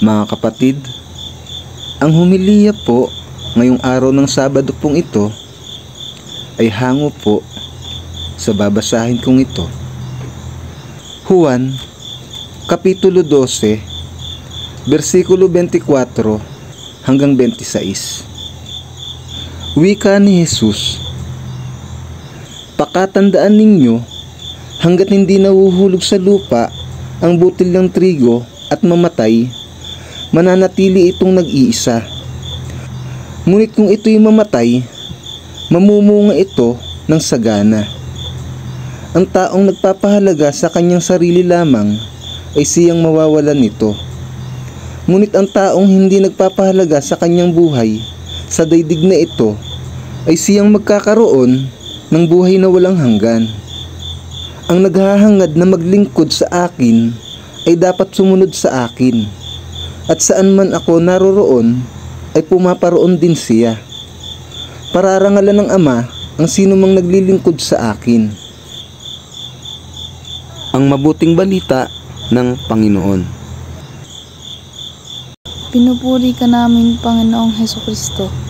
Mga kapatid, ang homilya po ngayong araw ng Sabado pong ito ay hango po sa babasahin kong ito. Juan, Kapitulo 12, versikulo 24 hanggang 26. Wika ni Jesus, pakatandaan ninyo, hanggat hindi nahuhulog sa lupa ang butil ng trigo at mamatay, mananatili itong nag-iisa. Ngunit kung ito'y mamatay, mamumunga ito ng sagana. Ang taong nagpapahalaga sa kanyang sarili lamang ay siyang mawawalan nito. Ngunit ang taong hindi nagpapahalaga sa kanyang buhay sa daigdig na ito ay siyang magkakaroon ng buhay na walang hanggan. Ang naghahangad na maglingkod sa akin ay dapat sumunod sa akin, at saan man ako naroroon ay pumaparoon din siya. Pararangalan ng Ama ang sino mang naglilingkod sa akin. Ang mabuting balita ng Panginoon. Pinupuri ka namin, Panginoong Hesukristo.